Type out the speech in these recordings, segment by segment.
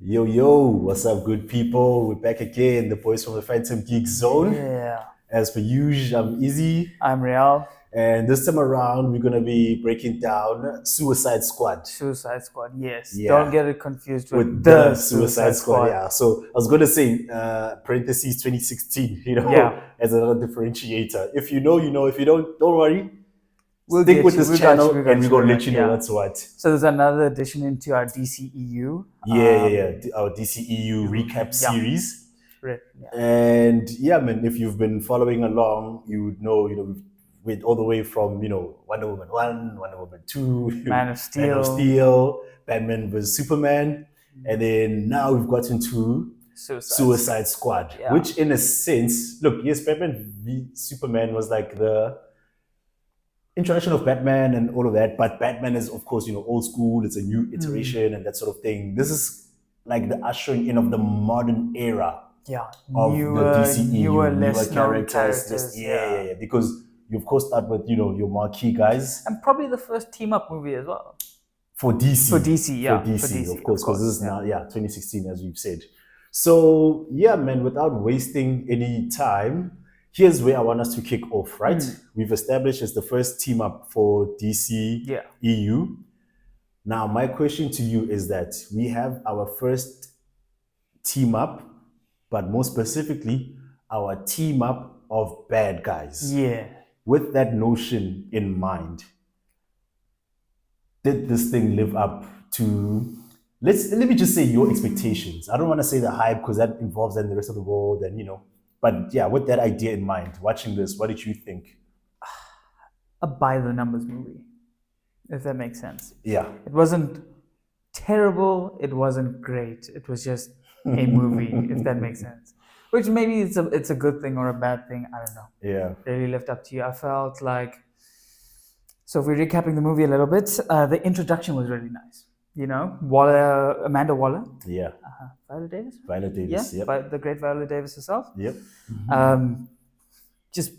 Yo, what's up, good people? We're back again, the boys from the Phantom Geek Zone. Yeah, As per usual, I'm Izzy, I'm Riyaal. and this time around, we're gonna be breaking down Suicide Squad. Suicide Squad. Yes, don't Yeah, get it confused with with the the Suicide Suicide Squad. Squad. Yeah, so I was gonna say, parentheses 2016, Yeah, as another differentiator. If you know, you know. If you don't worry. we'll Stick get with you. this We got you. channel, We and got we're you. gonna We let got you you. know Yeah. what's what. So there's another addition into our DCEU. Our DCEU recap Yeah. series. Right. Yeah. And yeah, man, if you've been following along, you would know, we've went all the way from, Wonder Woman 1, Wonder Woman 2, Man of Man of Steel. Steel, Batman vs. Superman. And then now we've gotten to Suicide Squad, Yeah. which in a sense, look, yes, Batman v Superman was like the introduction of Batman and all of that, but Batman is, of course, old school, it's a new iteration and that sort of thing. This is like the ushering in of the modern era Yeah. of the DCEU, less known characters. Yeah. Because you of course start with your marquee guys And probably the first team up movie as well. for DC. For DC, yeah. For DC, of course, because this is yeah. now 2016 as we've said. So yeah, man, without wasting any time, here's where I want us to kick off. Right, we've established as the first team up for DCEU. Now, my question to you is that we have our first team up, but more specifically, our team up of bad guys. Yeah. With that notion in mind, did this thing live up to, let me just say, your expectations? I don't want to say the hype because that involves then the rest of the world and but yeah, with that idea in mind, watching this, what did you think? A by the numbers movie, if that makes sense. Yeah. It wasn't terrible, it wasn't great. It was just a movie, if that makes sense. Which maybe it's a good thing or a bad thing, I don't know. Yeah. Really left up to you. I felt like, so if we're recapping the movie a little bit, the introduction was really nice. Amanda Waller. Yeah. Viola Davis. Viola Davis. Yeah, Yep. the great Viola Davis herself. Yep. Just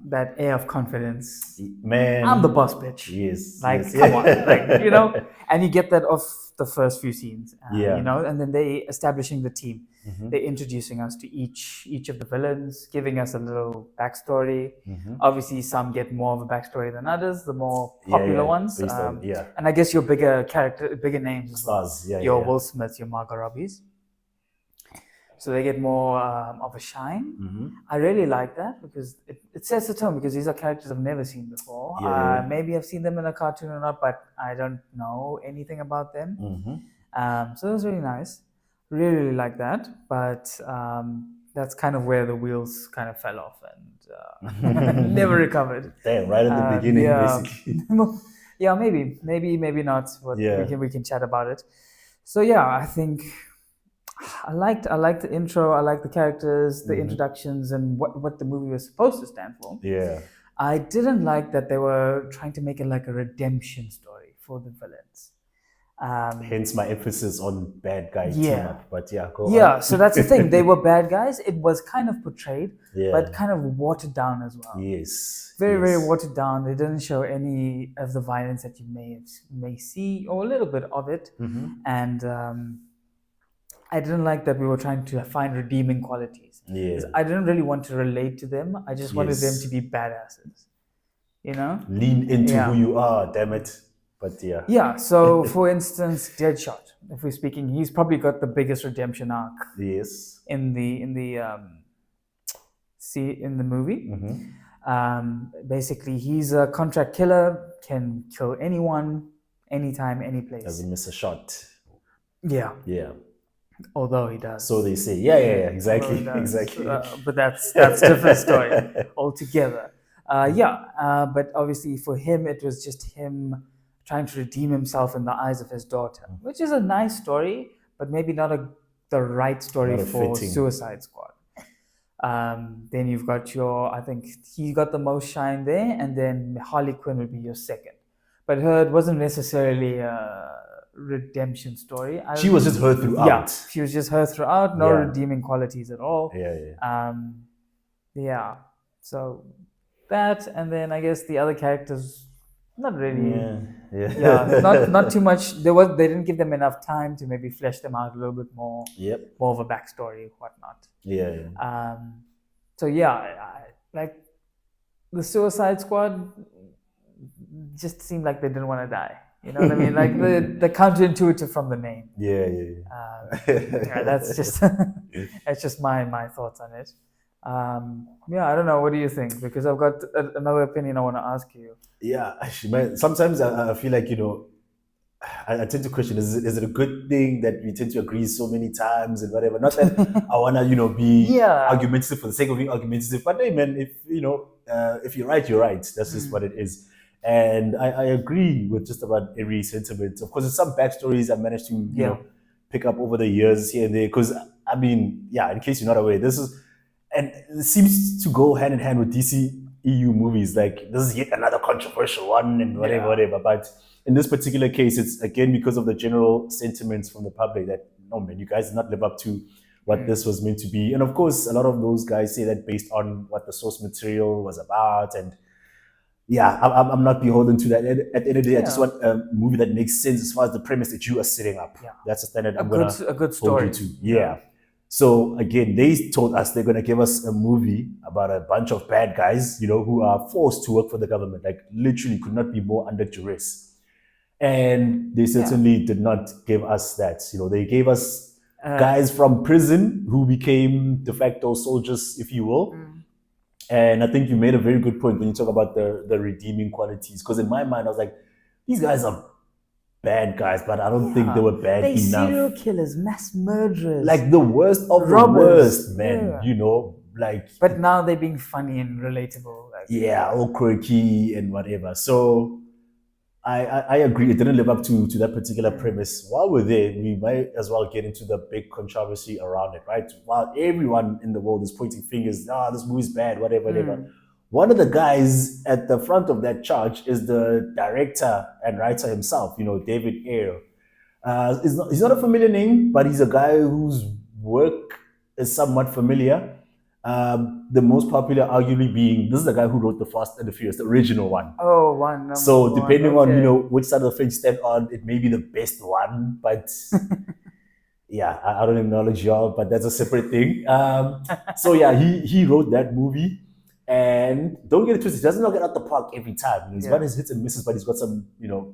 that air of confidence. Man, I'm the boss, bitch. Yes. Like, yes. come on, and you get that off the first few scenes. Yeah. And then they establishing the team. They're introducing us to each of the villains, giving us a little backstory. Obviously, some get more of a backstory than others, the more popular ones. Based on, And I guess your bigger names as well. Stars, yeah, Your yeah. Will Smiths, your Margot Robbies. So they get more of a shine. I really like that because it sets the tone, because these are characters I've never seen before. Yeah. Maybe I've seen them in a cartoon or not, but I don't know anything about them. So it was really nice. Really like that. But that's kind of where the wheels kind of fell off and never recovered. Damn, right at the beginning, basically. Yeah, maybe not. But we can chat about it. So yeah, I think I liked the intro. I liked the characters, the introductions, and what the movie was supposed to stand for. Yeah. I didn't like that they were trying to make it like a redemption story for the villains. Hence my emphasis on bad guy Yeah. team up. But yeah, go on. So that's the thing. They were bad guys. It was kind of portrayed, Yeah. but kind of watered down as well. Yes. Very watered down. They didn't show any of the violence that you may see, or a little bit of it. And I didn't like that we were trying to find redeeming qualities. Yeah. I didn't really want to relate to them. I just wanted them to be badasses. Lean into who you are, damn it. But yeah. Yeah. So, for instance, Deadshot. If we're speaking, he's probably got the biggest redemption arc. Yes. In the movie. Basically, he's a contract killer. Can kill anyone, anytime, any place. Doesn't miss a shot. Yeah. Yeah. Although he does. So they say. Yeah. Exactly. Exactly. But that's a different story altogether. But obviously for him, it was just him trying to redeem himself in the eyes of his daughter, which is a nice story, but maybe not the right story for fitting. Suicide Squad. Then you've got I think he got the most shine there, and then Harley Quinn would be your second. But it wasn't necessarily a redemption story. She was just her throughout. Yeah, she was just her throughout. No redeeming qualities at all. Yeah. So that, and then I guess the other characters Not really. Yeah, Yeah, not yeah. too much. They didn't give them enough time to maybe flesh them out a little bit Yep. more of a backstory, whatnot. Yeah, yeah. Um, so yeah, like the Suicide Squad just seemed like they didn't want to die. You know what I mean? Like the counterintuitive from the name. Yeah, yeah, Yeah, that's yeah. just that's just my thoughts on it. Yeah, I don't know. What do you think? Because I've got another opinion I want to ask you. Yeah, actually, man, sometimes I feel like, I tend to question, is it a good thing that we tend to agree so many times and whatever? Not that I want to, be Yeah. argumentative for the sake of being argumentative, but hey, man, if you're right, you're right. That's just what it is. And I agree with just about every sentiment. Of course, there's some backstories I managed to, Yeah. pick up over the years here and there. Because, I mean, yeah, in case you're not aware, and it seems to go hand in hand with DCEU movies. Like, this is yet another controversial one and whatever, Yeah. whatever. But in this particular case, it's again because of the general sentiments from the public that, no, man, you guys did not live up to what this was meant to be. And of course, a lot of those guys say that based on what the source material was about. And yeah, I'm not beholden to that. At the end of the day, I just Yeah. want a movie that makes sense as far as the premise that you are setting up. Yeah. That's a standard A I'm good gonna a good hold you story. to. Yeah. So again, they told us they're gonna give us a movie about a bunch of bad guys, who are forced to work for the government. Like literally, could not be more under duress. And they certainly did not give us that. They gave us guys from prison who became de facto soldiers, if you will. And I think you made a very good point when you talk about the redeeming qualities. Because in my mind, I was like, these guys are bad guys, but I don't think they were bad They enough. serial killers, mass murderers, Like the worst of robbers. the worst, man. Yeah. Like. But now they're being funny and relatable. Like, yeah, all quirky and whatever. So I agree. It didn't live up to that particular premise. While we're there, we might as well get into the big controversy around it, right? While everyone in the world is pointing fingers, this movie's bad, whatever, whatever. One of the guys at the front of that charge is the director and writer himself, David Ayer. He's not a familiar name, but he's a guy whose work is somewhat familiar. The most popular, arguably, being this is the guy who wrote the Fast and the Furious, the original one. Oh, one. So depending on which side of the fence you stand on, it may be the best one. But yeah, I don't acknowledge y'all, but that's a separate thing. So yeah, he wrote that movie, and don't get it twisted, he doesn't knock it out the park every time. He's got his hits and misses, but he's got some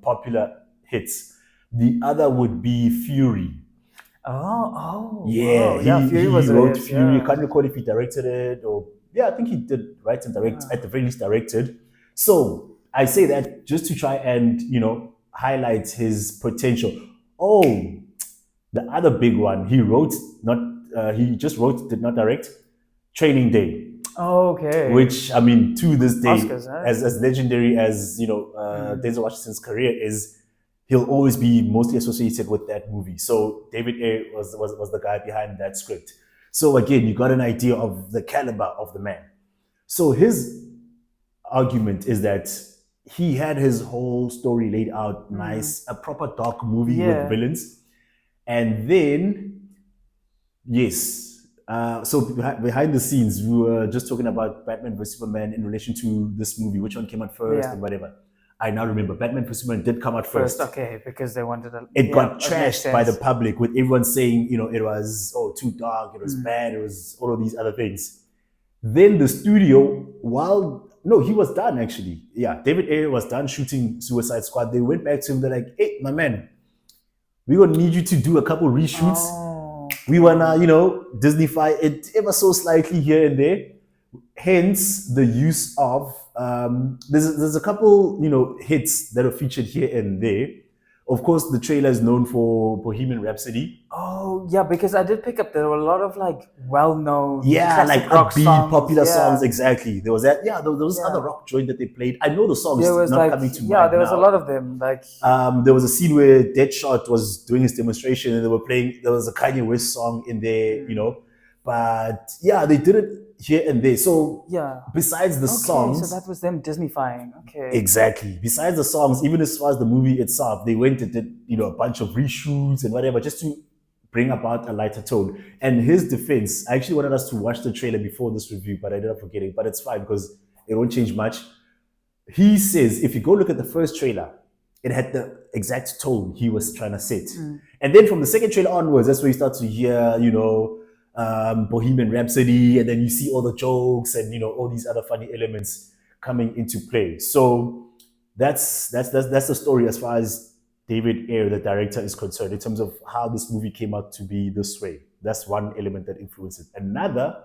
popular hits. The other would be Fury. Yeah, wow. Fury was wrote Fury. I can't recall if he directed it or I think he did write and direct, at the very least directed. So I say that just to try and highlight his potential. Oh, the other big one, he just wrote, did not direct, Training Day. Okay. Which, I mean, to this day, Oscars, huh? as legendary as Denzel Washington's career is, he'll always be mostly associated with that movie. So David Ayer was the guy behind that script. So again, you got an idea of the caliber of the man. So his argument is that he had his whole story laid out nice, a proper dark movie with villains. And then, yes, so behind the scenes, we were just talking about Batman vs Superman in relation to this movie, which one came out first and whatever. I now remember Batman vs Superman did come out first. Okay, because they wanted it got trashed by the public, with everyone saying, it was too dark, it was bad, it was all of these other things. Then the studio, he was done actually. Yeah, David Ayer was done shooting Suicide Squad. They went back to him, they're like, hey, my man, we're gonna need you to do a couple reshoots. We wanna, Disneyfy it ever so slightly here and there. Hence the use of there's a couple hits that are featured here and there. Of course, the trailer is known for Bohemian Rhapsody. Oh yeah, because I did pick up there were a lot of like well-known, like upbeat popular songs. Exactly, there was that. Yeah, there was other rock joint that they played. I know the songs not coming to mind. Yeah, there was a lot of them. Like there was a scene where Deadshot was doing his demonstration and they were playing. There was a Kanye West song in there, but yeah, they did it here and there. So besides the songs, so that was them Disneyfying. Okay, exactly. Besides the songs, even as far as the movie itself, they went and did a bunch of reshoots and whatever just to bring about a lighter tone. And his defense, I actually wanted us to watch the trailer before this review, but I ended up forgetting. But it's fine because it won't change much. he says if you go look at the first trailer, it had the exact tone he was trying to set. And then from the second trailer onwards, that's where you start to hear, Bohemian Rhapsody, and then you see all the jokes and all these other funny elements coming into play. So that's the story as far as David Ayer, the director, is concerned, in terms of how this movie came out to be this way. That's one element that influences. Another,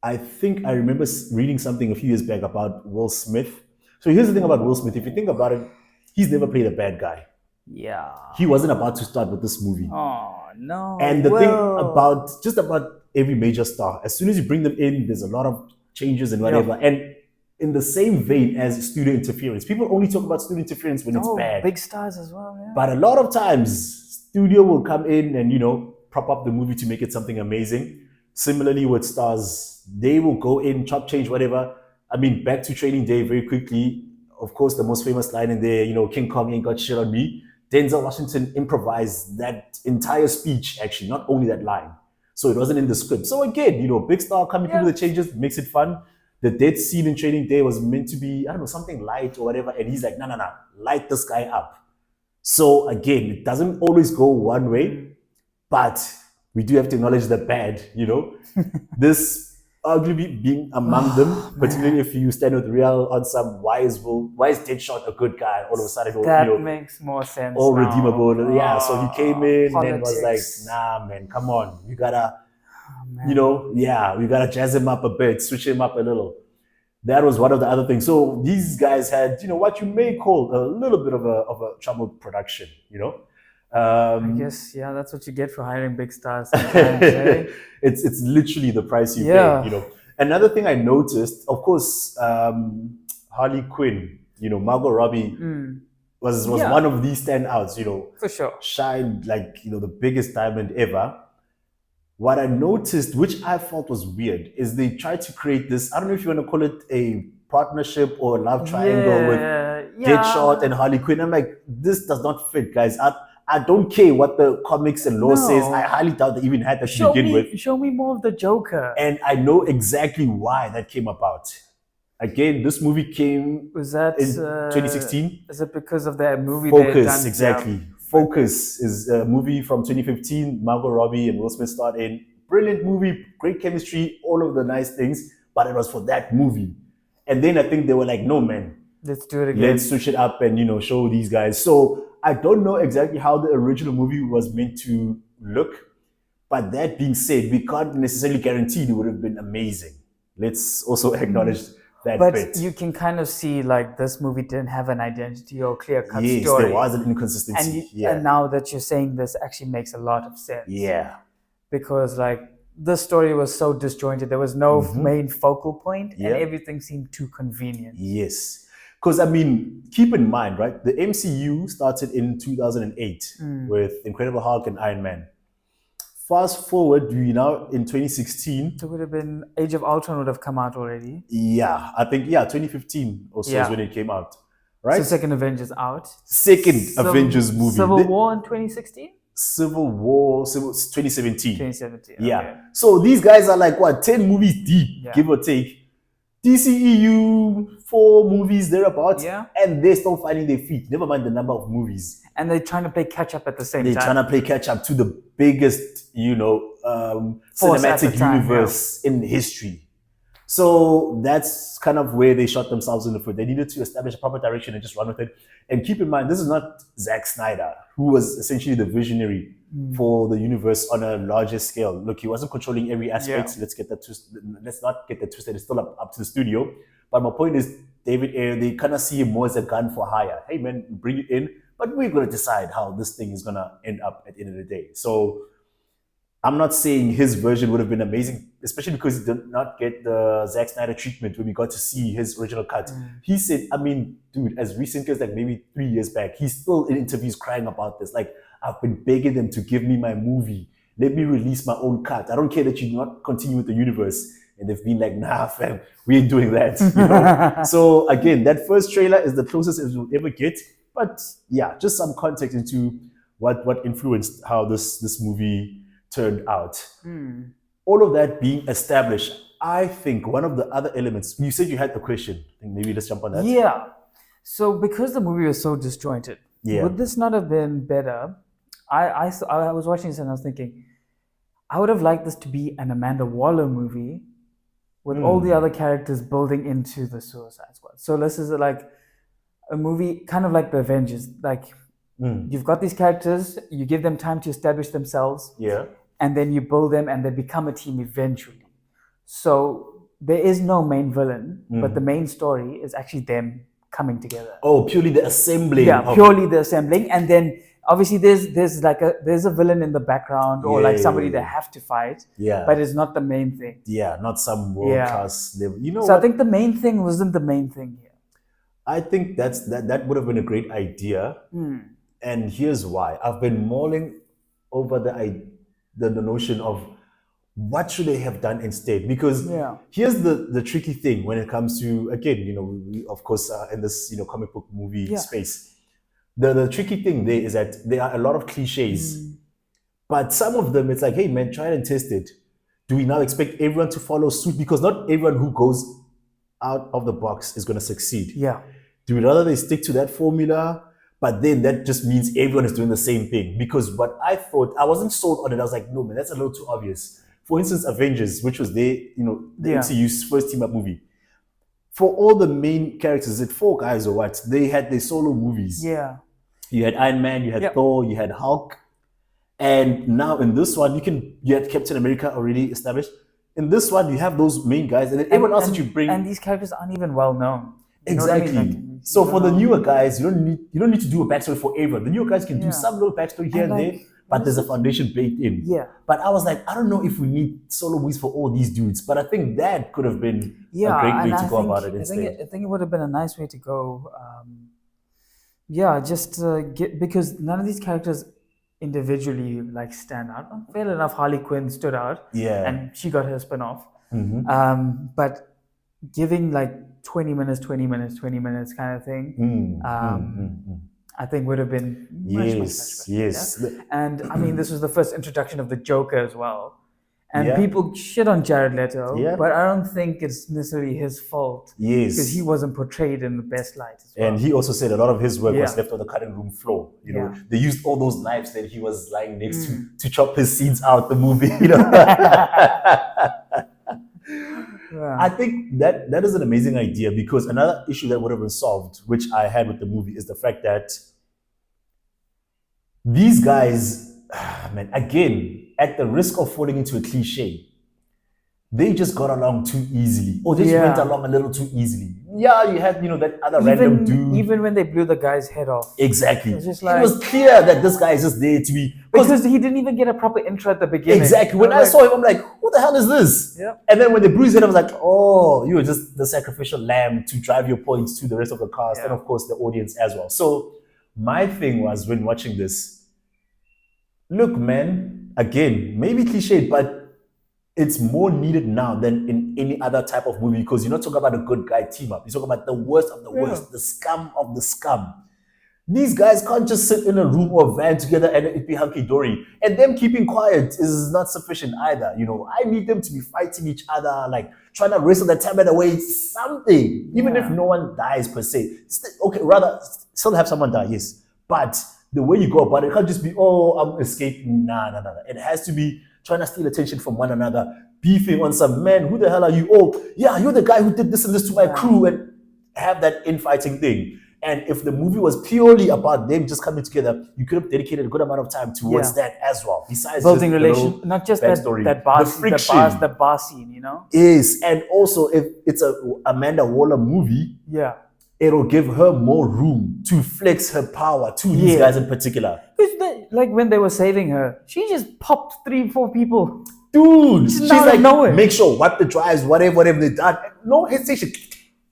I think I remember reading something a few years back about Will Smith. So here's the thing about Will Smith. If you think about it, he's never played a bad guy. Yeah. He wasn't about to start with this movie. Oh, no. And the thing about just about every major star, as soon as you bring them in, there's a lot of changes and whatever. Yeah. And in the same vein as studio interference, people only talk about studio interference when it's bad. Big stars as well, yeah. But a lot of times, studio will come in and, prop up the movie to make it something amazing. Similarly with stars, they will go in, chop change, whatever. I mean, back to Training Day very quickly. Of course, the most famous line in there, King Kong ain't got shit on me. Denzel Washington improvised that entire speech, actually, not only that line. So it wasn't in the script. So again, big star coming through with the changes, makes it fun. The death scene in Training Day was meant to be, I don't know, something light or whatever. And he's like, no, light this guy up. So again, it doesn't always go one way, but we do have to acknowledge the bad, This arguably being among them, particularly if you stand with Riyaal on some, why is Deadshot a good guy all of a sudden? That makes more sense. All now. Redeemable. Yeah, so he came in and was like, nah, man, come on. You gotta, we gotta jazz him up a bit, switch him up a little. That was one of the other things. So these guys had, what you may call a little bit of a troubled production, I guess, that's what you get for hiring big stars sometimes, eh? It's literally the price you pay, Another thing I noticed, of course, Harley Quinn, Margot Robbie was one of these standouts, For sure. Shined like, the biggest diamond ever. What I noticed, which I felt was weird, is they tried to create this, I don't know if you want to call it a partnership or a love triangle with Deadshot and Harley Quinn. I'm like, this does not fit, guys. I don't care what the comics and law says. I highly doubt they even had that to begin with. Show me more of the Joker. And I know exactly why that came about. Again, this movie came in 2016. Is it because of that movie? Focus, exactly. Yeah. Focus is a movie from 2015. Margot Robbie and Will Smith starred in. Brilliant movie, great chemistry, all of the nice things. But it was for that movie. And then I think they were like, no, man. Let's do it again. Let's switch it up and, show these guys. So I don't know exactly how the original movie was meant to look. But that being said, we can't necessarily guarantee it would have been amazing. Let's also acknowledge that bit. But you can kind of see like this movie didn't have an identity or clear-cut story. Yes, there was an inconsistency. And now that you're saying this actually makes a lot of sense. Yeah. Because like the story was so disjointed. There was no main focal point and everything seemed too convenient. Yes. Because, I mean, keep in mind, right? The MCU started in 2008 with Incredible Hulk and Iron Man. Fast forward, we now in 2016. So it would have been Age of Ultron would have come out already. Yeah, I think 2015 or so is when it came out, right? So second Avengers out. Avengers movie. Civil War in 2016. Civil War, 2017. 2017. Yeah. Okay. So these guys are like 10 movies deep, give or take. DCEU, 4 movies thereabouts, and they're still finding their feet. Never mind the number of movies. And they're trying to play catch up at the same time. They're trying to play catch up to the biggest, cinematic universe in history. So that's kind of where they shot themselves in the foot. They needed to establish a proper direction and just run with it. And keep in mind, this is not Zack Snyder, who was essentially the visionary for the universe on a larger scale. Look, he wasn't controlling every aspect. Let's not get that twisted. It's still up to the studio. But my point is, David Ayer, they kind of see him more as a gun for hire. Hey, man, bring it in. But we're going to decide how this thing is going to end up at the end of the day. So I'm not saying his version would have been amazing, especially because he did not get the Zack Snyder treatment when we got to see his original cut. He said, I mean, dude, as recently as like maybe 3 years back, he's still in interviews crying about this. Like, I've been begging them to give me my movie. Let me release my own cut. I don't care that you do not continue with the universe. And they've been like, nah, fam, we ain't doing that. So again, that first trailer is the closest as we'll ever get. But yeah, just some context into what influenced how this movie turned out. All of that being established, I think one of the other elements, you said you had a question. I think maybe let's jump on that. Yeah. So because the movie was so disjointed, Yeah. would this not have been better? I was watching this and I was thinking, I would have liked this to be an Amanda Waller movie with all the other characters building into the Suicide Squad. So this is like a movie kind of like the Avengers. Like you've got these characters, you give them time to establish themselves. Yeah. And then you build them and they become a team eventually. So there is no main villain, but the main story is actually them coming together. Oh, purely the assembling. Yeah, purely the assembling. And then obviously there's a villain in the background or like somebody they have to fight. Yeah. But it's not the main thing. Yeah, not some world class level. You know so what? I think the main thing wasn't the main thing here. I think that would have been a great idea. And here's why. I've been mulling over the notion of what should they have done instead? Because here's the tricky thing when it comes to, again, we of course are in this, comic book movie space. The tricky thing there is that there are a lot of cliches, but some of them, it's like, hey man, try it and test it. Do we now expect everyone to follow suit? Because not everyone who goes out of the box is going to succeed. Yeah. Do we rather they stick to that formula? But then that just means everyone is doing the same thing. Because what I thought, I wasn't sold on it. I was like, no, man, that's a little too obvious. For instance, Avengers, which was the MCU's first team-up movie. For all the main characters, is it 4 guys or what? They had their solo movies. Yeah. You had Iron Man, you had Thor, you had Hulk. And now in this one, you had Captain America already established. In this one, you have those main guys. And then everyone else that you bring... And these characters aren't even well known. Exactly. I mean? So for the newer guys, you don't need to do a backstory for everyone. The newer guys can do some little backstory here and there, but there's a foundation baked in. Yeah. But I was like, I don't know if we need solo movies for all these dudes, but I think that could have been a great way to go about it instead. I think it would have been a nice way to go. Because none of these characters individually like stand out. Fair enough, Harley Quinn stood out. Yeah. And she got her spin-off. But giving like 20 minutes kind of thing, I think would have been much better. Yes. Yeah? And I mean, this was the first introduction of the Joker as well. And people shit on Jared Leto, but I don't think it's necessarily his fault. Yes. Because he wasn't portrayed in the best light as well. And he also said a lot of his work was left on the cutting room floor. They used all those knives that he was lying next to chop his scenes out the movie. I think that is an amazing idea, because another issue that would have been solved, which I had with the movie, is the fact that these guys, man, again, at the risk of falling into a cliche, they just got along too easily, or they just went along a little too easily. Yeah, you had, that other random dude. Even when they blew the guy's head off. Exactly. It was clear that this guy is just there to be... Because he didn't even get a proper intro at the beginning. Exactly. When I saw him, I'm like, what the hell is this? Yeah. And then when they blew his head, I was like, oh, you were just the sacrificial lamb to drive your points to the rest of the cast, and of course the audience as well. So my thing was, when watching this, look, man, again, maybe cliched, but it's more needed now than in any other type of movie, because you're not talking about a good guy team up. You're talking about the worst of the worst, the scum of the scum. These guys can't just sit in a room or van together and it be hunky-dory. And them keeping quiet is not sufficient either. I need them to be fighting each other, like trying to wrestle the tablet away, something. Even if no one dies per se. Rather, still have someone die, yes. But the way you go about it can't just be, oh, I'm escaping. Nah. It has to be trying to steal attention from one another, beefing on some, man, who the hell are you? Oh, yeah, you're the guy who did this and this to my crew, and have that infighting thing. And if the movie was purely about them just coming together, you could have dedicated a good amount of time towards that as well. Besides building relations, not just that bar scene, Yes, and also if it's a Amanda Waller movie, it'll give her more room to flex her power to these guys in particular. Like when they were saving her, she just popped 3-4 people. Dude, she's like, make sure, wipe the drives, whatever they've done. No hesitation.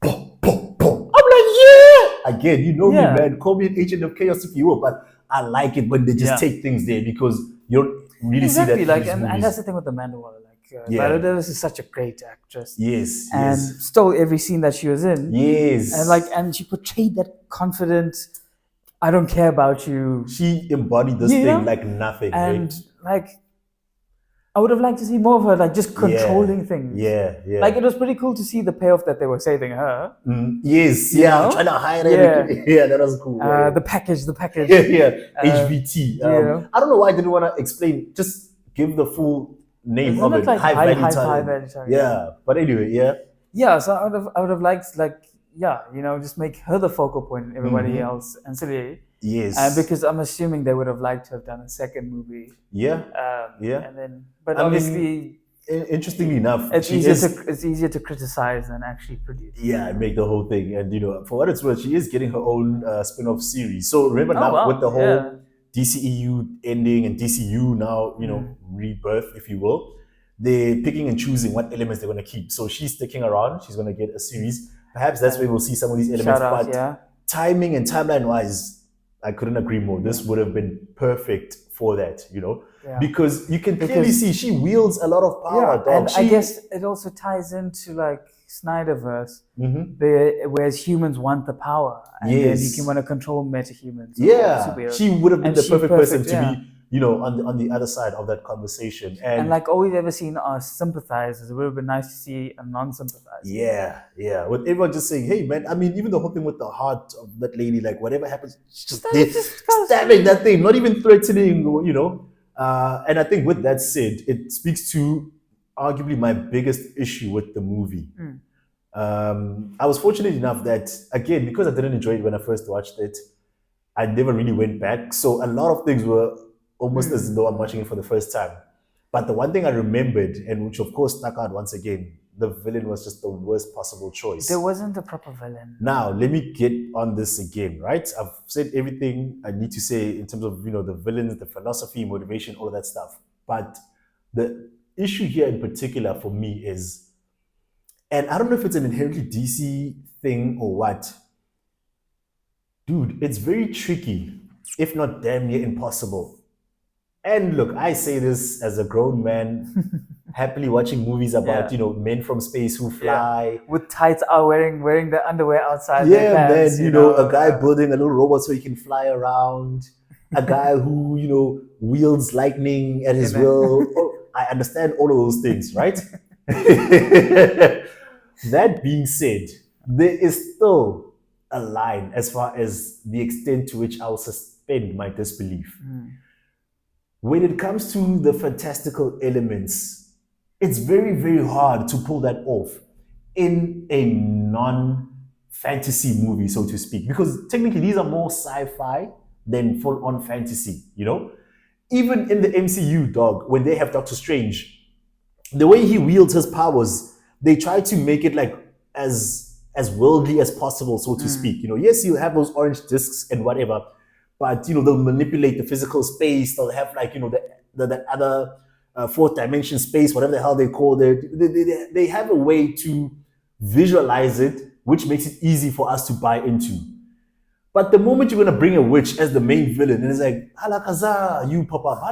I'm like, yeah. Again, you know me, man. Call me an agent of chaos if you will, but I like it when they just take things there, because you don't really see that. Like, and that's the thing with Amanda Waller. Viola Davis is such a great actress. Yes. And stole every scene that she was in. Yes. And she portrayed that confident, I don't care about you. She embodied this thing like nothing. And I would have liked to see more of her, like just controlling things. Yeah, yeah. Like it was pretty cool to see the payoff that they were saving her. Yes, You know? trying to hide Yeah. it. Yeah, that was cool. The package. Yeah. HVT. you know? I don't know why I didn't want to explain. Just give the full name Isn't of it it. like high value talent. value talent? Yeah, but anyway, yeah. Yeah, so I would have liked like just make her the focal point and everybody else ancillary. Yes. Because I'm assuming they would have liked to have done a second movie. Yeah. And then, but I obviously, interestingly enough, it's easier to criticize than actually produce. Yeah, and make the whole thing. And for what it's worth, she is getting her own spin-off series. So remember now with the whole DCEU ending and DCU now, rebirth, if you will, they're picking and choosing what elements they're going to keep. So she's sticking around. She's going to get a series. Perhaps that's where we'll see some of these elements. Timing and timeline-wise, I couldn't agree more. This would have been perfect for that, because you can clearly see she wields a lot of power. And I guess it also ties into like Snyderverse, whereas humans want the power, and then you can want to control metahumans. She would have been the perfect person to be, on the other side of that conversation. And like all we've ever seen are sympathizers. It would have been nice to see a non-sympathizer. Yeah. With everyone just saying, hey, man, I mean, even the whole thing with the heart of that lady, like whatever happens, she's just stabbing that thing, not even threatening, and I think with that said, it speaks to arguably my biggest issue with the movie. I was fortunate enough that, again, because I didn't enjoy it when I first watched it, I never really went back. So a lot of things were almost as though I'm watching it for the first time. But the one thing I remembered, and which of course stuck out once again, the villain was just the worst possible choice. There wasn't a proper villain. Now, let me get on this again, right? I've said everything I need to say in terms of, the villains, the philosophy, motivation, all of that stuff. But the issue here in particular for me is, and I don't know if it's an inherently DC thing or what, dude, it's very tricky, if not damn near impossible. And look, I say this as a grown man, happily watching movies about, men from space who fly. With tights out, wearing the underwear outside their pants. Man, a guy building a little robot so he can fly around. A guy who, wields lightning at his will. I understand all of those things, right? That being said, there is still a line as far as the extent to which I'll suspend my disbelief. When it comes to the fantastical elements, it's very, very hard to pull that off in a non-fantasy movie, so to speak, because technically these are more sci-fi than full-on fantasy, Even in the MCU, dog, when they have Doctor Strange, the way he wields his powers, they try to make it like as worldly as possible, so to speak. Yes, you have those orange discs and whatever, but they'll manipulate the physical space. They'll have like the other fourth dimension space, whatever the hell they call it. They have a way to visualize it, which makes it easy for us to buy into. But the moment you're gonna bring a witch as the main villain, and it's like halakaza, you pop up,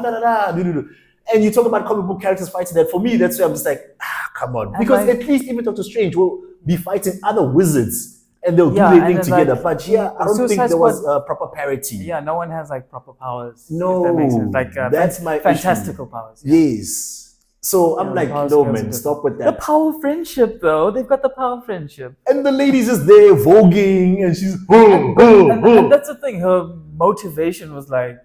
and you talk about comic book characters fighting that. For me, that's where I'm just like, come on, because at least even Doctor Strange will be fighting other wizards. And they'll do their thing together. But I don't think there was proper parity. Yeah, no one has like proper powers. No, if that makes sense. Like that's my fantastical issue. powers. Yes. So I'm like, no man, stop with that. The power of friendship, though. They've got the power of friendship. And the lady's just there voguing, and she's and that's the thing. Her motivation was like,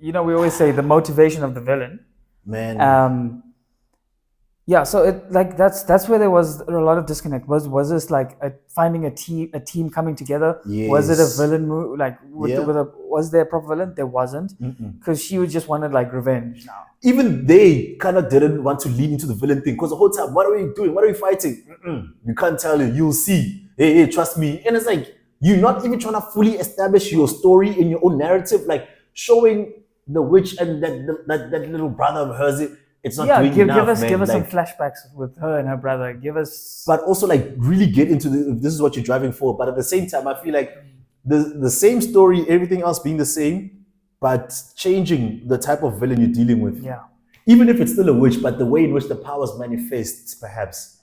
we always say the motivation of the villain. Man. Yeah, so it like that's where there was a lot of disconnect. Was this like finding a team coming together? Yes. Was it a villain move? Like was there a proper villain? There wasn't, because she just wanted like revenge now. Even they kind of didn't want to lean into the villain thing, because the whole time, what are we doing? What are we fighting? You can't tell you. You'll see. Hey, trust me. And it's like you're not even trying to fully establish your story in your own narrative, like showing the witch and that little brother of hers. It's not doing enough, give us some flashbacks with her and her brother. Give us, but also like really get into this is what you're driving for. But at the same time, I feel like the same story, everything else being the same, but changing the type of villain you're dealing with. Yeah. Even if it's still a witch, but the way in which the powers manifest, perhaps.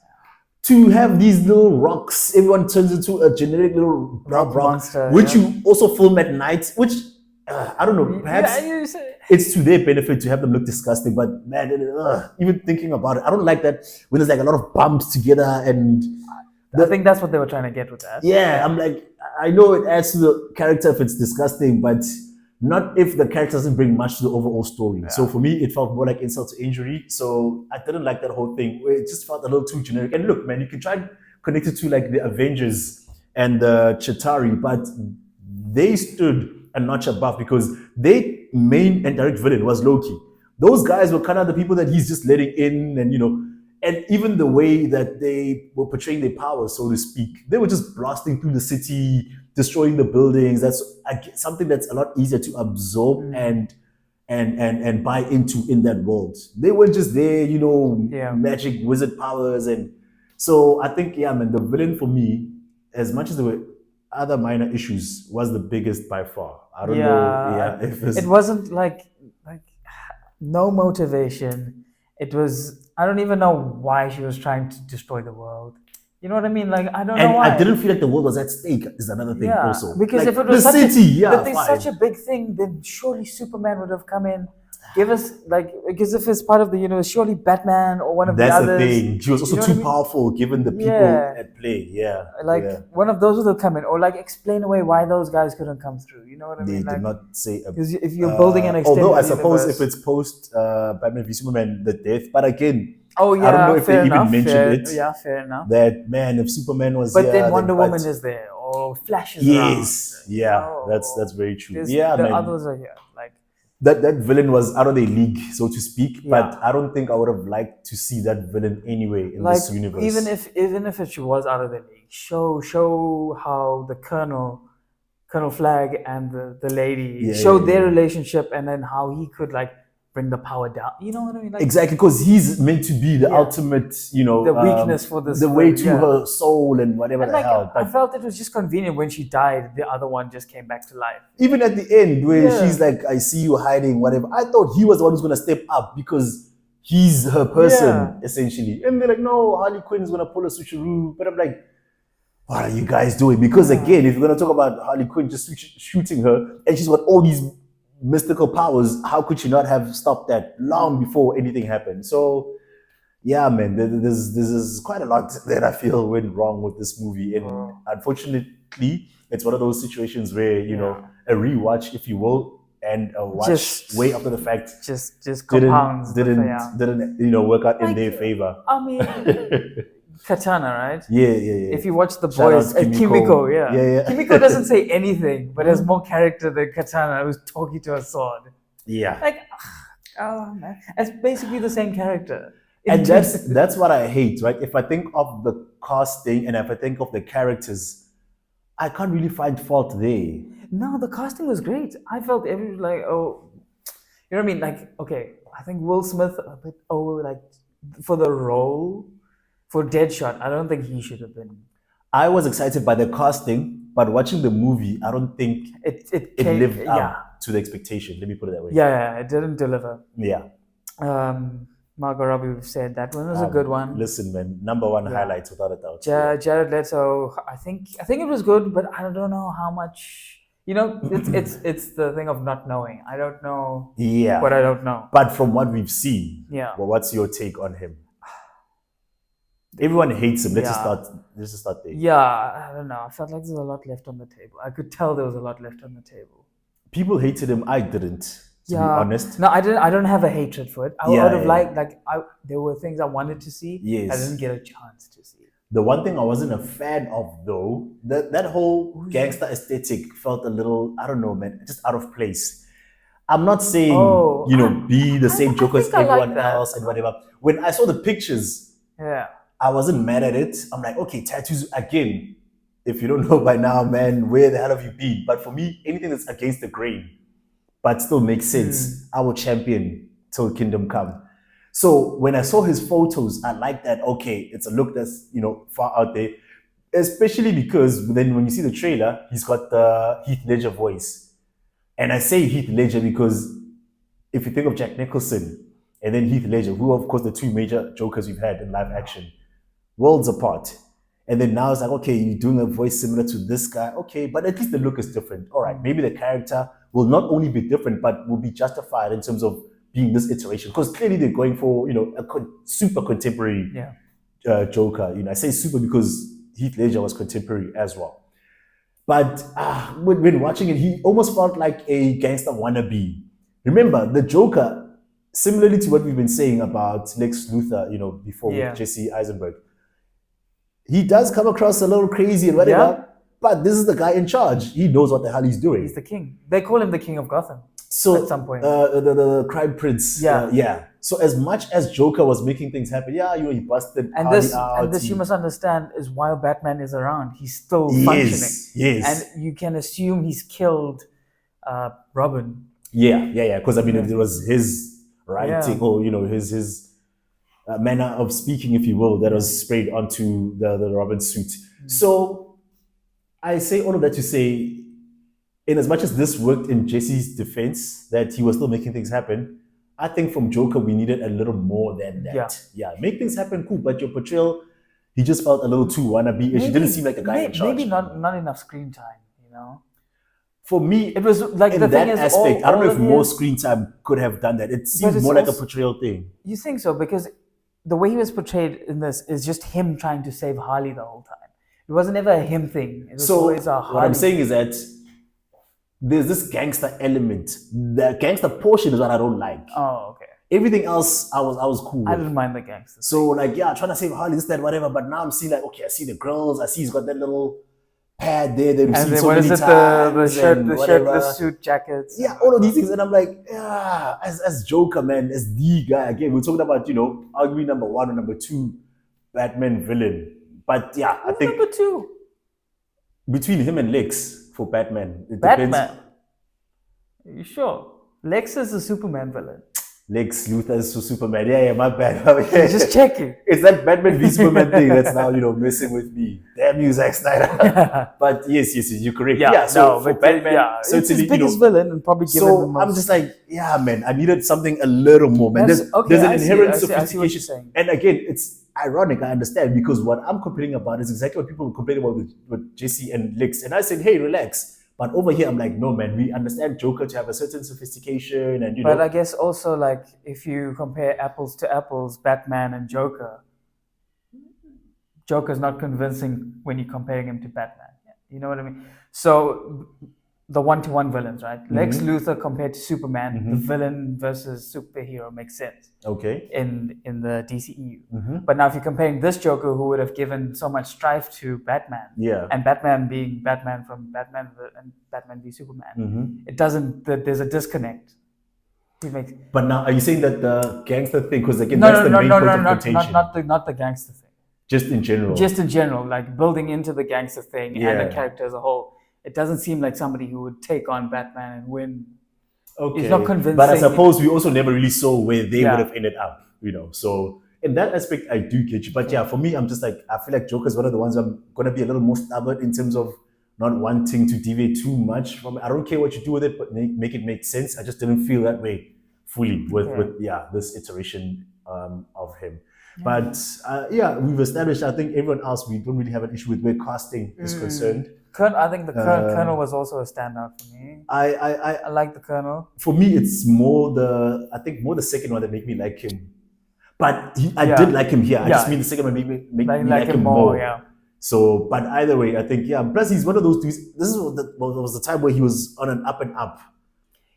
To have these little rocks, everyone turns into a generic little rock, monster, which you also film at night, which I don't know, perhaps it's to their benefit to have them look disgusting, but man, even thinking about it, I don't like that when there's like a lot of bumps together and I think that's what they were trying to get with that. Yeah, I'm like, I know it adds to the character if it's disgusting, but not if the character doesn't bring much to the overall story. Yeah. So for me, it felt more like insult to injury. So I didn't like that whole thing. It just felt a little too generic. And look, man, you can try and connect it to like the Avengers and the Chitauri, but they stood a notch above because their main and direct villain was Loki. Those guys were kind of the people that he's just letting in, and and even the way that they were portraying their powers, so to speak, they were just blasting through the city, destroying the buildings. That's something that's a lot easier to absorb and buy into in that world. They were just there, magic wizard powers, and so I think man, the villain for me, as much as there were other minor issues, was the biggest by far. I don't know. It wasn't like no motivation. It was, I don't even know why she was trying to destroy the world. You know what I mean? Like, I don't know why. I didn't feel like the world was at stake is another thing also. Because like, if it was such a big thing, then surely Superman would have come in, give us, because if it's part of the, surely Batman or one of the others. That's the thing. She was also too powerful given the people at play. One of those would have come in, or explain away why those guys couldn't come through. You know what I mean? They did not say. Because if you're building an extended although I suppose universe, if it's post Batman v Superman, the death, but again, I don't know if they even mentioned it. Yeah, fair enough. That man, if Superman was but then Wonder Woman is there, or Flash is around. That's very true. The others are here. That villain was out of their league, so to speak. But I don't think I would have liked to see that villain anyway in this universe. Even if she was out of the league, show how the Colonel Flag and the lady showed their relationship, and then how he could bring the power down. You know what I mean? Exactly, because he's meant to be the ultimate, the weakness for this. The way to her soul and whatever the hell. I felt it was just convenient when she died, the other one just came back to life. Even at the end, where she's like, I see you hiding, whatever. I thought he was the one who's going to step up because he's her person, essentially. And they're like, no, Harley Quinn is going to pull a switcheroo. But I'm like, what are you guys doing? Because again, if you're going to talk about Harley Quinn just shooting her, and she's got all these mystical powers, how could she not have stopped that long before anything happened? So man, there's quite a lot that I feel went wrong with this movie, and unfortunately it's one of those situations where a rewatch, if you will, and a watch way after the fact just compounds didn't work out in their favor. I mean Katana, right? Yeah. If you watch The Boys, Kimiko, Kimiko doesn't say anything, but has more character than Katana, who's talking to a sword. Yeah. Oh man, it's basically the same character. And that's what I hate, right? If I think of the casting and if I think of the characters, I can't really find fault there. No, the casting was great. I felt you know what I mean? Okay, I think Will Smith a bit for the role. For Deadshot, I don't think he should have been. I was excited by the casting, but watching the movie, I don't think it lived up to the expectation. Let me put it that way. Yeah, it didn't deliver. Yeah. Margot Robbie, we've said that one was a good one. Listen, man, number one highlights without a doubt. Jared Leto, I think it was good, but I don't know how much. It's the thing of not knowing. I don't know. Yeah. What I don't know. But from what we've seen, well, what's your take on him? Everyone hates him. Let's just start there. Yeah, I don't know. I felt like there's a lot left on the table. I could tell there was a lot left on the table. People hated him. I didn't. To be honest. No, I didn't. I don't have a hatred for it. I would have liked. There were things I wanted to see. Yes. I didn't get a chance to see. The one thing I wasn't a fan of, though, that whole gangster aesthetic felt a little, I don't know, man, just out of place. I'm not saying be the same Joker as everyone else and whatever. When I saw the pictures, I wasn't mad at it. I'm like, okay, tattoos again. If you don't know by now, man, where the hell have you been? But for me, anything that's against the grain, but still makes sense, I will champion till kingdom come. So when I saw his photos, I like that. Okay, it's a look that's far out there, especially because then when you see the trailer, he's got the Heath Ledger voice, and I say Heath Ledger because if you think of Jack Nicholson and then Heath Ledger, who are of course the two major Jokers we've had in live action, worlds apart. And then now it's like, okay, you're doing a voice similar to this guy. Okay, but at least the look is different. All right, maybe the character will not only be different, but will be justified in terms of being this iteration. Because clearly they're going for, a super contemporary Joker. I say super because Heath Ledger was contemporary as well. But when watching it, he almost felt like a gangster wannabe. Remember, the Joker, similarly to what we've been saying about Lex Luthor, before with Jesse Eisenberg, he does come across a little crazy and whatever, but this is the guy in charge. He knows what the hell he's doing. He's the king. They call him the king of Gotham. So at some point, the crime prince. So as much as Joker was making things happen, he busted and Harley this out. and this you must understand is while Batman is around, he's still functioning. Yes. And you can assume he's killed Robin. Yeah. Because it was his writing or his manner of speaking, if you will, that was sprayed onto the Robin suit. So I say all of that to say, in as much as this worked in Jesse's defense, that he was still making things happen, I think from Joker we needed a little more than that. Make things happen, cool, but your portrayal, he just felt a little too wannabe-ish. He didn't seem like a guy in charge. Maybe not enough screen time, For me, it was like in the that thing is, aspect, I don't know if more screen time could have done that. It seemed more like a portrayal thing. You think so? Because the way he was portrayed in this is just him trying to save Harley the whole time. It wasn't ever a him thing. It was always a Harley. What I'm saying is that there's this gangster element. The gangster portion is what I don't like. Oh, okay. Everything else, I was cool with. I didn't mind the gangster. So trying to save Harley, this, that, whatever. But now I'm seeing okay, I see the girls. I see he's got that little pad there that we've seen so many times. The shirt, the suit, jackets. Yeah, all of these things. And I'm like, as Joker, man, as the guy. Again, we're talking about, arguably number 1 or number 2 Batman villain. But I think number 2? Between him and Lex. For Batman. It Batman? Depends. Are you sure? Lex is a Superman villain. Lex Luthor is Superman. Yeah, my bad. Just checking. It's that Batman v Superman thing that's now, messing with me. Damn you, Zack Snyder. But yes, you're correct. For Batman, certainly, it's his biggest villain and probably given the most. I'm just like, man, I needed something a little more, man. There's an inherent sophistication. I see what you're saying. And again, it's ironic, I understand, because what I'm complaining about is exactly what people were complaining about with Jesse and Lex. And I said, hey, relax. But over here, I'm like, no, man, we understand Joker to have a certain sophistication and, But I guess also, like, if you compare apples to apples, Batman and Joker's not convincing when you're comparing him to Batman. You know what I mean? So the one-to-one villains, right? Lex Luthor compared to Superman, the villain versus superhero makes sense. Okay. In the DCEU. But now if you're comparing this Joker who would have given so much strife to Batman, and Batman being Batman from Batman and Batman v Superman, it doesn't, there's a disconnect. But now, are you saying that the gangster thing, because again, that's the main point of contention. Not the gangster thing. Just in general. Just in general, like building into the gangster thing and the character as a whole. It doesn't seem like somebody who would take on Batman and win. Okay. It's not convincing. But I suppose we also never really saw where they would have ended up, So in that aspect, I do get you. But for me, I'm just like, I feel like Joker's one of the ones I'm going to be a little more stubborn in terms of not wanting to deviate too much from it. I don't care what you do with it, but make it make sense. I just didn't feel that way fully with this iteration of him. But we've established, I think everyone else, we don't really have an issue with where casting is concerned. I think the Colonel was also a standout for me. I like the Colonel. For me, it's more the second one that made me like him. But I did like him here. I just mean the second one made me like him more. So, but either way, I think, plus he's one of those dudes. This was the time where he was on an up and up.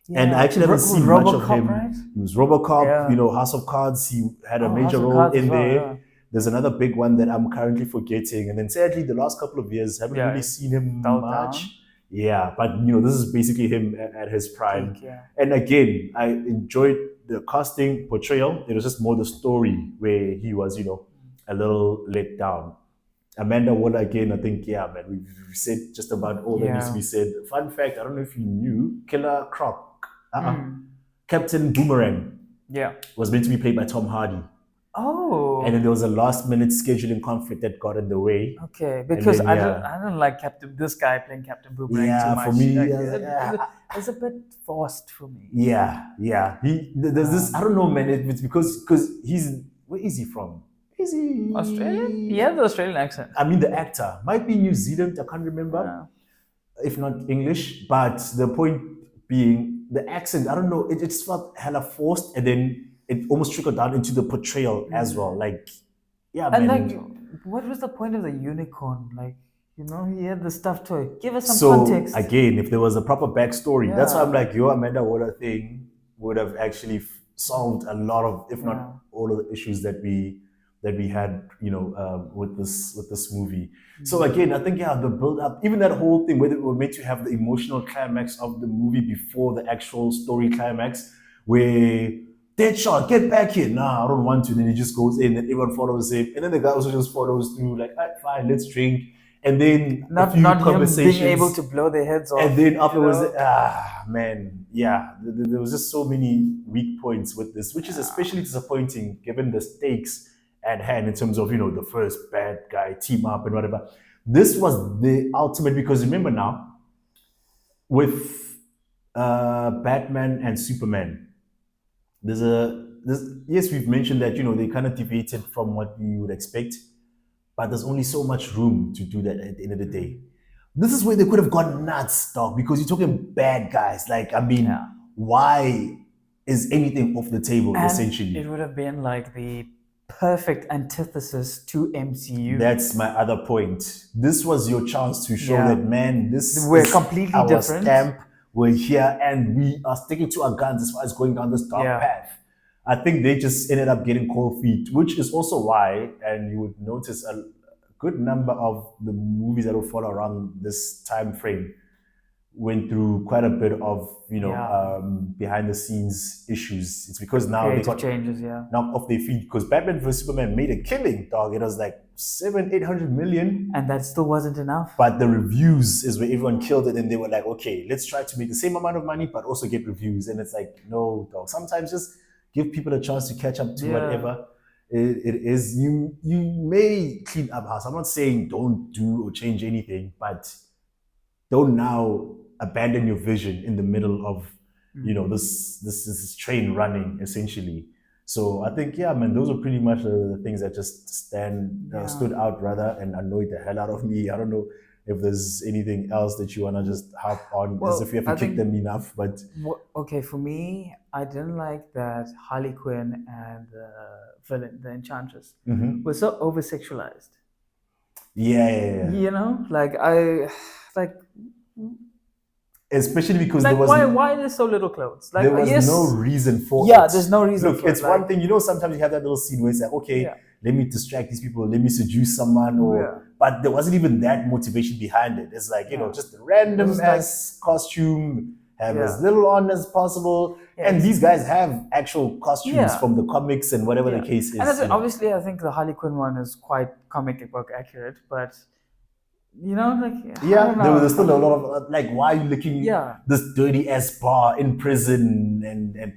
Yeah. And I actually haven't seen much of him. Right? He was RoboCop, House of Cards. He had a major role in there. Yeah. There's another big one that I'm currently forgetting. And then sadly, the last couple of years, haven't really seen him much. Down. Yeah, but this is basically him at his prime. And again, I enjoyed the casting portrayal. It was just more the story where he was, a little let down. Amanda Waller again, I think, man, we've said just about all that needs to be said. Fun fact, I don't know if you knew, Killer Croc, Captain Boomerang, was meant to be played by Tom Hardy. Oh. And then there was a last-minute scheduling conflict that got in the way. Okay, because then, I don't like this guy playing Captain Boomerang too much. For me, it's a bit forced for me. There's this, I don't know, man, it's because where is he from? Is he Australian? He has the Australian accent. I mean, the actor might be New Zealand. I can't remember, if not English. But the point being the accent. I don't know. It just felt hella forced, and then it almost trickled down into the portrayal as well. Like, yeah, And man. like, what was the point of the unicorn? Like, he had the stuffed toy. Give us some So context. again, if there was a proper backstory, that's why I'm Yeah. like, your Amanda Waller thing would have actually solved a lot of, if not all of the issues that we had, with this movie. So again, I think the build up, even that whole thing where we were meant to have the emotional climax of the movie before the actual story climax, where Deadshot, get back here. Nah, I don't want to. Then he just goes in and everyone follows him. And then the guy also just follows through, like, all right, fine, let's drink. And then not a few him conversations. being able to blow their heads off. And then afterwards, man, yeah, there was just so many weak points with this, which is especially disappointing given the stakes at hand in terms of, the first bad guy team up and whatever. This was the ultimate, because remember now, with Batman and Superman, yes, we've mentioned that, they kind of deviated from what we would expect, but there's only so much room to do that at the end of the day. This is where they could have gone nuts, dog, because you're talking bad guys. Like, I mean, why is anything off the table, And essentially? it would have been like the perfect antithesis to MCU. That's my other point. This was your chance to show that, man, we're is completely our different. Stamp. We're here and we are sticking to our guns as far as going down this dark path. I think they just ended up getting cold feet, which is also why, and you would notice a good number of the movies that will follow around this time frame went through quite a bit of behind the scenes issues. It's because now creative they got changes, knocked off their feet, because Batman vs Superman made a killing, dog. It was like 700-800 million, and that still wasn't enough. But the reviews is where everyone killed it, and they were like, okay, let's try to make the same amount of money but also get reviews. And it's like, no, dog. Sometimes just give people a chance to catch up to whatever it is. You may clean up house. I'm not saying don't do or change anything, but don't now abandon your vision in the middle of this train running, essentially. So I think, man, those are pretty much the things that just stood out rather and annoyed the hell out of me. I don't know if there's anything else that you want to just harp on, as if you have to kick them enough. But okay, for me, I didn't like that Harley Quinn and the villain, the Enchantress, were so over-sexualized. Yeah. Especially because there was why there's so little clothes? Like, there was no reason for it. Yeah, there's no reason. Look, it's one thing, sometimes you have that little scene where it's like, okay, let me distract these people, let me seduce someone, but there wasn't even that motivation behind it. It's like, just a random ass costume, have as little on as possible. And these guys have actual costumes from the comics and whatever the case is. And obviously, I think the Harley Quinn one is quite comic book accurate, but there was still a lot of like, why are you looking this dirty ass bar in prison and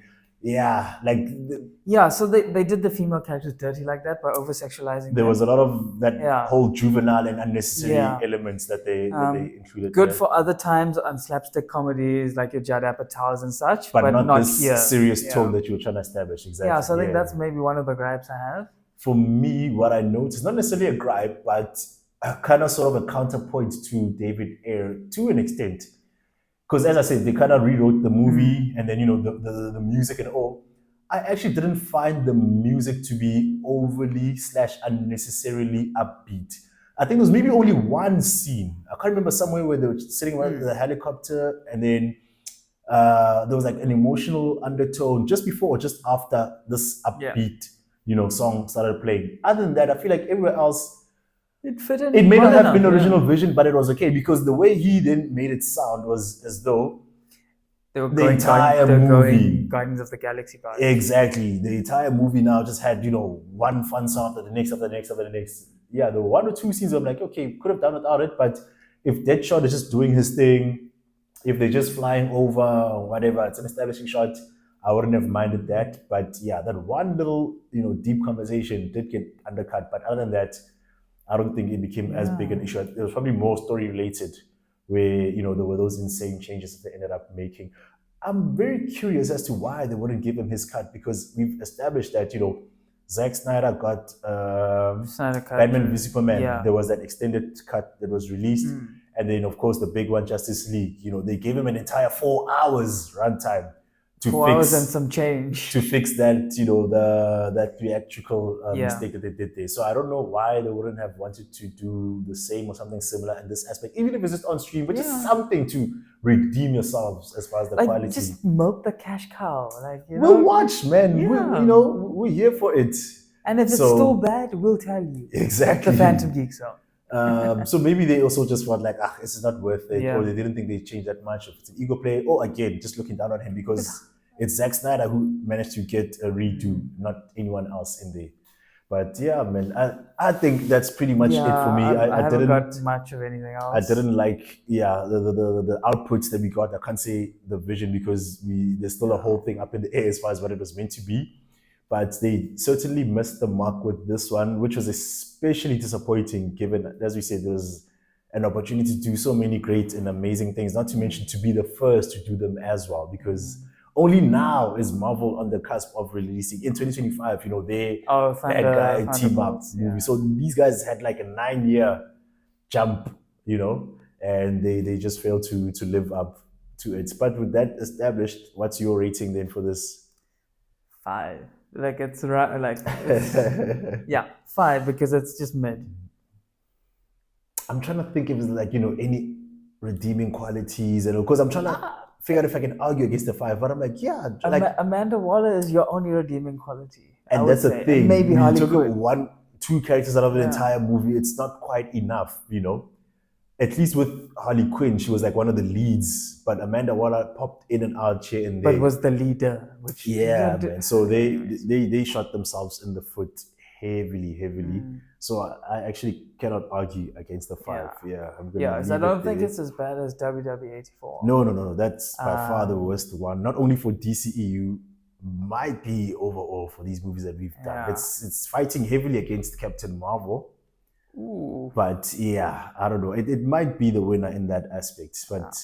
so they did the female characters dirty like that by over sexualizing. There was a lot of that whole juvenile and unnecessary elements that they included. Good for other times on slapstick comedies like your Judd Apatows and such, but not this here. Serious tone that you were trying to establish. Exactly. Yeah, so I think that's maybe one of the gripes I have. For me, what I noticed, not necessarily a gripe, but kind of sort of a counterpoint to David Ayer to an extent. Because as I said, they kind of rewrote the movie and then, the music and all. I actually didn't find the music to be overly / unnecessarily upbeat. I think there was maybe only one scene. I can't remember, somewhere where they were sitting around the helicopter and then there was like an emotional undertone just before or just after this upbeat, song started playing. Other than that, I feel like everywhere else, it fit in. It may not have been original vision, but it was okay because the way he then made it sound was as though they were the entire movie, Guardians of the Galaxy vibes. Exactly, the entire movie now just had one fun song after the next, after the next, after the next. Yeah, there were one or two scenes where I'm like, okay, could have done without it, but if Deadshot is just doing his thing, if they're just flying over or whatever, it's an establishing shot, I wouldn't have minded that. But yeah, that one little deep conversation did get undercut. But other than that, I don't think it became as big an issue. It was probably more story related, where there were those insane changes that they ended up making. I'm very curious as to why they wouldn't give him his cut, because we've established that Zack Snyder got Batman v Superman. There was that extended cut that was released, And then, of course, the big one, Justice League. They gave him an entire 4 hours runtime to 4 hours and some change to fix that, that theatrical mistake that they did there. So I don't know why they wouldn't have wanted to do the same or something similar in this aspect, even if it's just on stream, but just something to redeem yourselves as far as the quality. Just milk the cash cow. We'll watch, man. We're here for it. And if it's still bad, we'll tell you. Exactly. The Phantom Geek Zone. So maybe they also just felt like, this is not worth it, or they didn't think they changed that much. If it's an ego play, or again, just looking down on him because it's Zack Snyder who managed to get a redo, not anyone else in there. But yeah, man, I think that's pretty much it for me. I haven't got much of anything else. I didn't like, the outputs that we got. I can't say the vision because there's still a whole thing up in the air as far as what it was meant to be. But they certainly missed the mark with this one, which was especially disappointing given, as we said, there was an opportunity to do so many great and amazing things, not to mention to be the first to do them as well, because only now is Marvel on the cusp of releasing. In 2025, they bad guy team up movie. So these guys had like a 9-year jump, and they just failed to live up to it. But with that established, what's your rating then for this? 5. It's 5 because it's just mid. I'm trying to think if it's any redeeming qualities, because I'm trying to figure out if I can argue against the 5, but I'm like, Amanda Waller is your only redeeming quality. And that's the thing. And maybe Harley took Quinn. 2 characters out of the entire movie. It's not quite enough, At least with Harley Quinn, she was like one of the leads, but Amanda Waller popped in and out here and there. But was the leader, which man. So they shot themselves in the foot heavily. So I actually cannot argue against the 5. So I don't think it's as bad as WW84. No. That's by far the worst one. Not only for DCEU, might be overall for these movies that we've done. It's fighting heavily against Captain Marvel. Ooh. But I don't know. It might be the winner in that aspect. But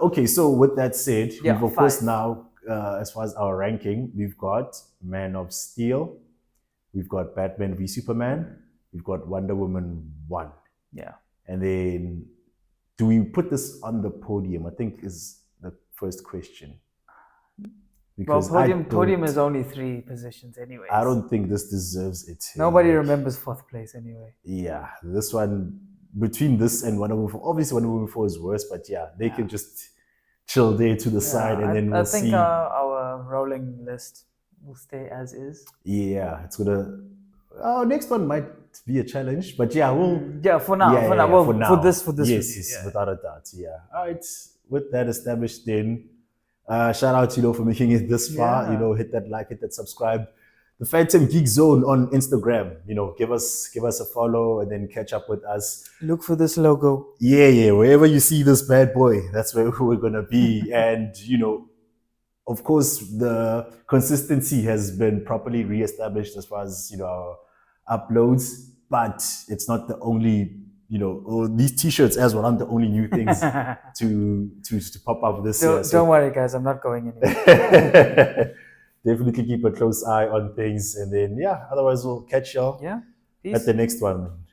okay, so with that said, we've of course now, as far as our ranking, we've got Man of Steel, we've got Batman v Superman, we've got Wonder Woman 1. Yeah. And then, do we put this on the podium? I think is the first question. Because podium is only 3 positions anyway. I don't think this deserves it. Nobody remembers 4th place anyway. Yeah, this one, between this and Wonder Woman 4, obviously Wonder Woman 4 is worse, but they can just chill there to the side and then we'll see. I think our rolling list will stay as is. Yeah, it's gonna... Our next one might be a challenge, but we'll... For now. For this yes, without a doubt, All right, with that established then, shout out to for making it this far. Hit that like, hit that subscribe. The Phantom Geek Zone on Instagram. Give us a follow and then catch up with us. Look for this logo. Wherever you see this bad boy, that's where we're gonna be. And of course, the consistency has been properly reestablished as far as our uploads. But it's not the only. These T-shirts as well aren't the only new things to pop up this year. So don't worry, guys. I'm not going anywhere. Definitely keep a close eye on things, and then otherwise we'll catch y'all at the next one.